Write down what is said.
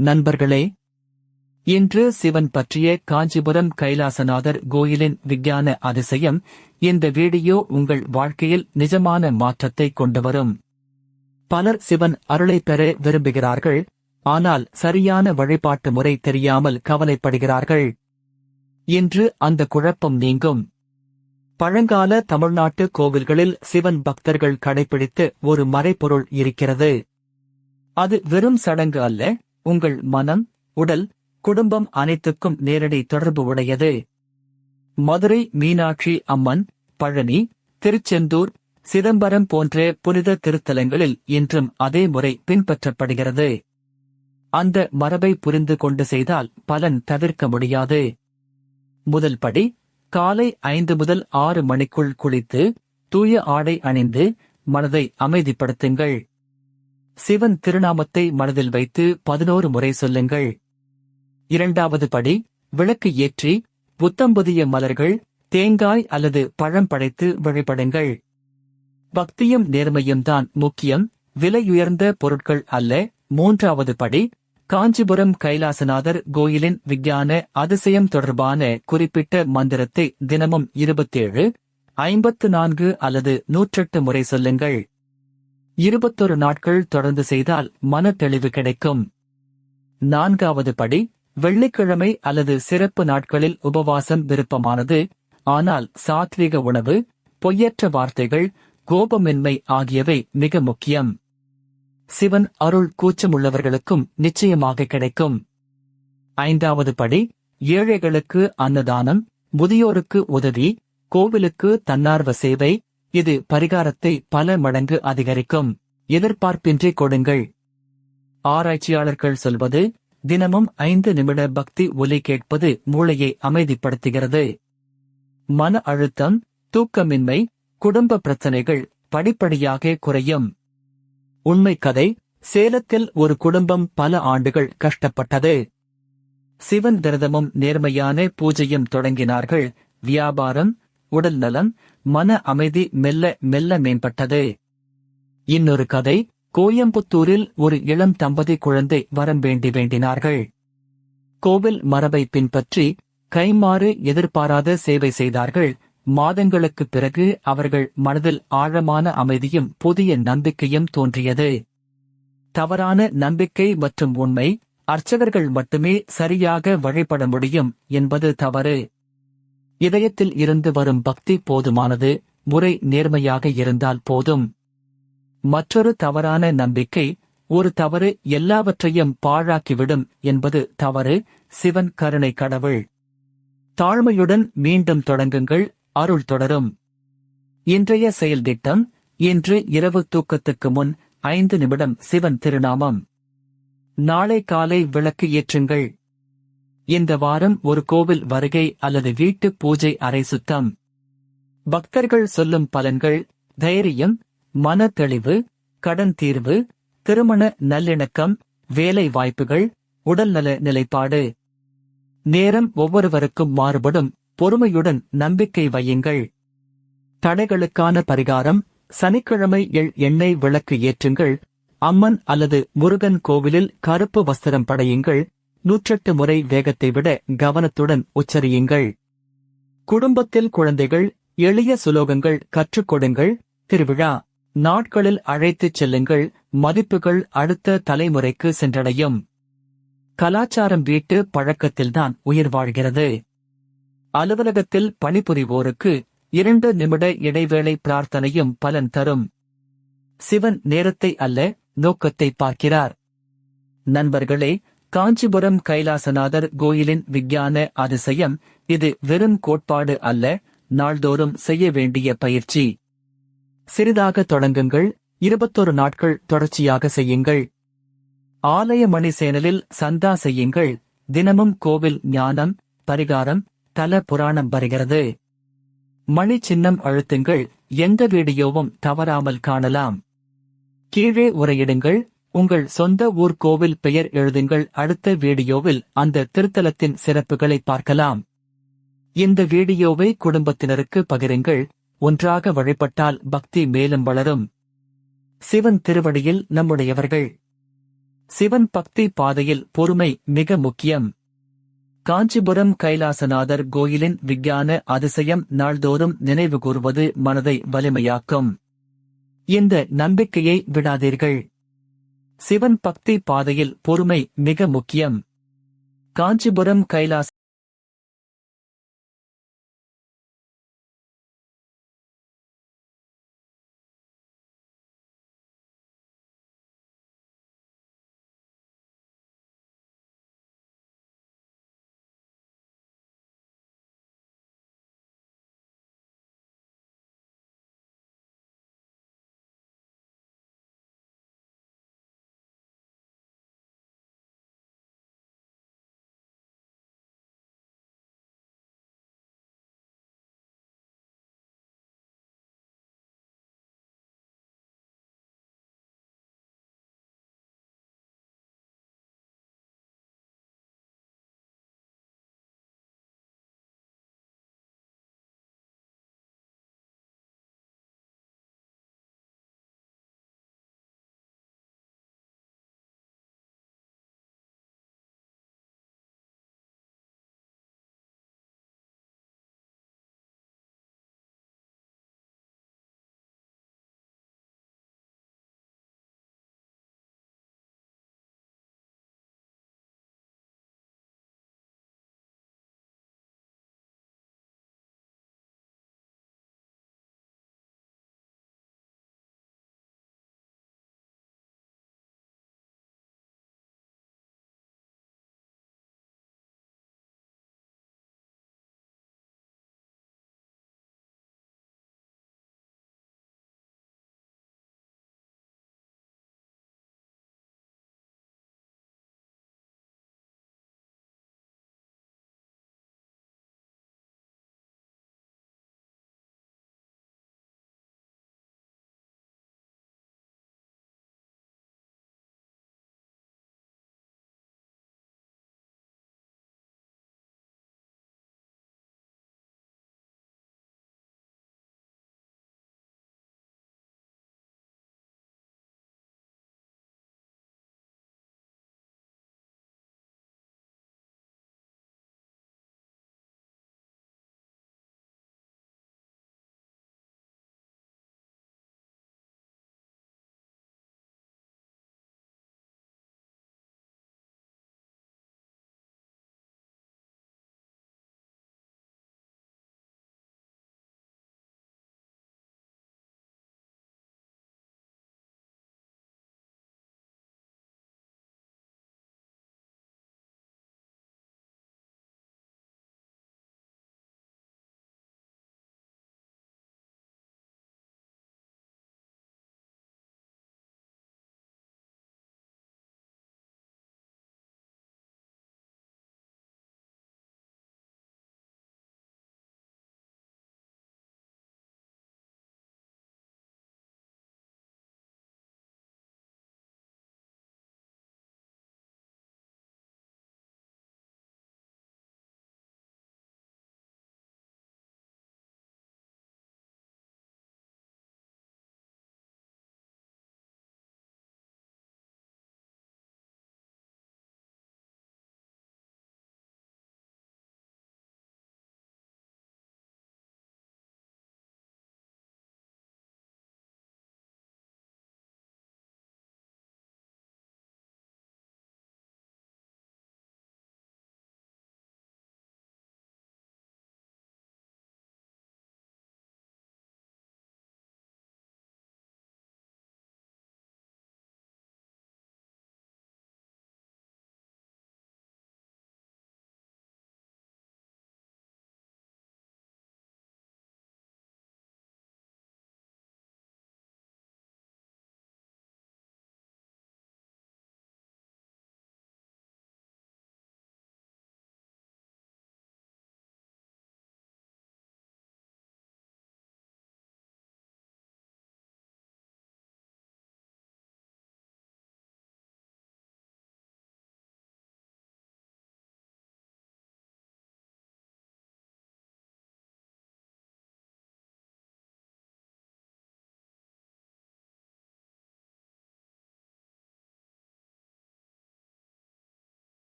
நண்பர்களே, இன்று சிவன் பற்றிய காஞ்சிபுரம் கைலாசநாதர் கோயிலின் விஞ்ஞான அதிசயம். இந்த வீடியோ உங்கள் வாழ்க்கையில் நிஜமான மாற்றத்தை கொண்டுவரும். பலர் சிவன் அருளை பெற விரும்புகிறார்கள், ஆனால் சரியான வழிபாட்டு முறை தெரியாமல் கவலைப்படுகிறார்கள். இன்று அந்த குழப்பம் நீங்கும். பழங்கால தமிழ்நாட்டு கோவில்களில் சிவன் பக்தர்கள் கடைபிடித்த ஒரு மறைபொருள் இருக்கிறது. அது வெறும் சடங்கு அல்ல, உங்கள் மனம், உடல், குடும்பம் அனைத்துக்கும் நேரடி தொடர்பு உடையது. மதுரை மீனாட்சி அம்மன், பழனி, திருச்செந்தூர், சிதம்பரம் போன்ற புனித திருத்தலங்களில் இன்றும் அதே முறை பின்பற்றப்படுகிறது. அந்த மரபை புரிந்து கொண்டு செய்தால் பலன் தவிர்க்க முடியாது. முதல் படி, காலை 5 முதல் 6 மணிக்குள் குளித்து தூய ஆடை அணிந்து மனதை அமைதிப்படுத்துங்கள். சிவன் திருநாமத்தை மனதில் வைத்து 11 முறை சொல்லுங்கள். இரண்டாவது படி, விளக்கு ஏற்றி புத்தம்புதிய மலர்கள், தேங்காய் அல்லது பழம் படைத்து வழிபடுங்கள். பக்தியும் நேர்மையும் தான் முக்கியம், விலையுயர்ந்த பொருட்கள் அல்ல. மூன்றாவது படி, காஞ்சிபுரம் கைலாசநாதர் கோயிலின் விஞ்ஞான அதிசயம் தொடர்பான குறிப்பிட்ட மந்திரத்தை தினமும் 27, 54 அல்லது 108 முறை சொல்லுங்கள். 21 நாட்கள் தொடர்ந்து செய்தால் மன தெளிவு கிடைக்கும். நான்காவது படி, வெள்ளிக்கிழமை அல்லது சிறப்பு நாட்களில் உபவாசம் விருப்பமானது. ஆனால் சாத்விக உணவு, பொய்யற்ற வார்த்தைகள், கோபமின்மை ஆகியவை மிக முக்கியம். சிவன் அருள் கூச்சமுள்ளவர்களுக்கும் நிச்சயமாக கிடைக்கும். ஐந்தாவது படி, ஏழைகளுக்கு அன்னதானம், முதியோருக்கு உதவி, கோவிலுக்கு தன்னார்வ சேவை. இது பரிகாரத்தை பல மடங்கு அதிகரிக்கும். எதிர்பார்ப்பின்றி கொடுங்கள். ஆராய்ச்சியாளர்கள் சொல்வது, தினமும் 5 நிமிட பக்தி ஒலி கேட்பது மூளையை அமைதிப்படுத்துகிறது. மன அழுத்தம், தூக்கமின்மை, குடும்ப பிரச்சனைகள் படிப்படியாக குறையும். உண்மை கதை, சேலத்தில் ஒரு குடும்பம் பல ஆண்டுகள் கஷ்டப்பட்டது. சிவன் விரதமும் நேர்மையான பூஜையும் தொடங்கினார்கள். வியாபாரம், உடல் நலம், மன அமைதி மெல்ல மெல்ல மேம்பட்டது. இன்னொரு கதை, கோயம்புத்தூரில் ஒரு இளம் தம்பதி குழந்தை வரம் வேண்டினார்கள். கோவில் மரபை பின்பற்றி கைமாறு எதிர்பாராத சேவை செய்தார்கள். மாதங்களுக்குப் பிறகு அவர்கள் மனதில் ஆழமான அமைதியும் புதிய நம்பிக்கையும் தோன்றியது. தவறான நம்பிக்கை மற்றும் உண்மை, அர்ச்சகர்கள் மட்டுமே சரியாக வழிபட முடியும் என்பது தவறு. இதயத்தில் இருந்து வரும் பக்தி போதுமானது, முறை நேர்மையாக இருந்தால் போதும். மற்றொரு தவறான நம்பிக்கை, ஒரு தவறு எல்லாவற்றையும் பாழாக்கிவிடும் என்பது தவறு. சிவன் கருணை கடவுள். தாழ்மையுடன் மீண்டும் தொடங்குங்கள், அருள் தொடரும். இன்றைய செயல் திட்டம், இன்று இரவு தூக்கத்துக்கு முன் 5 நிமிடம் சிவன் திருநாமம். நாளை காலை விளக்கு ஏற்றுங்கள். இந்த வாரம் ஒரு கோவில் வருகை அல்லது வீட்டு பூஜை அறை சுத்தம். பக்தர்கள் சொல்லும் பலன்கள், தைரியம், மன தெளிவு, கடன் தீர்வு, திருமண நல்லிணக்கம், வேலை வாய்ப்புகள், உடல்நல நிலைப்பாடு. நேரம் ஒவ்வொருவருக்கும் மாறுபடும், பொறுமையுடன் நம்பிக்கை வையுங்கள். தடைகளுக்கான பரிகாரம், சனிக்கிழமை எண்ணெய் விளக்கு ஏற்றுங்கள். அம்மன் அல்லது முருகன் கோவிலில் கருப்பு வஸ்திரம் படையுங்கள். 108 முறை வேகத்தை விட கவனத்துடன் உச்சரியுங்கள். குடும்பத்தில் குழந்தைகள், எளிய சுலோகங்கள் கற்றுக் கொடுங்கள். திருவிழா நாட்களில் அழைத்துச் செல்லுங்கள். மதிப்புகள் அடுத்த தலைமுறைக்கு சென்றடையும். கலாச்சாரம் வீட்டு பழக்கத்தில்தான் உயிர் வாழ்கிறது. அலுவலகத்தில் பணிபுரிவோருக்கு 2 நிமிட இடைவேளை பிரார்த்தனையும் பலன் தரும். சிவன் நேரத்தை அல்ல, நோக்கத்தை பார்க்கிறார். நண்பர்களே, காஞ்சிபுரம் கைலாசநாதர் கோயிலின் விஞ்ஞான அதிசயம். இது வெறும் கோட்பாடு அல்ல, நாள்தோறும் செய்ய வேண்டிய பயிற்சி. சிறிதாக தொடங்குங்கள், 21 நாட்கள் தொடர்ச்சியாக செய்யுங்கள். ஆலய மணி சேனலில் சந்தா செய்யுங்கள். தினமும் கோவில் ஞானம், பரிகாரம், தல புராணம் வருகிறது. மணி சின்னம் அழுத்துங்கள், எந்த வீடியோவும் தவறாமல் காணலாம். கீழே உரையிடுங்கள், உங்கள் சொந்த ஊர் கோவில் பெயர் எழுதுங்கள். அடுத்த வீடியோவில் அந்த திருத்தலத்தின் சிறப்புகளை பார்க்கலாம். இந்த வீடியோவை குடும்பத்தினருக்கு பகிருங்கள். ஒன்றாக வழிபட்டால் பக்தி மேலும் வளரும். சிவன் திருவடியில் நம்முடையவர்கள். சிவன் பக்தி பாதையில் பொறுமை மிக முக்கியம். காஞ்சிபுரம் கைலாசநாதர் கோயிலின் விஞ்ஞான அதிசயம் நாள்தோறும் நினைவுகூர்வது மனதை வலிமையாக்கும். இந்த நம்பிக்கையை விடாதீர்கள். சிவன் பக்தி பாதையில் பொறுமை மிக முக்கியம். காஞ்சிபுரம் கைலாச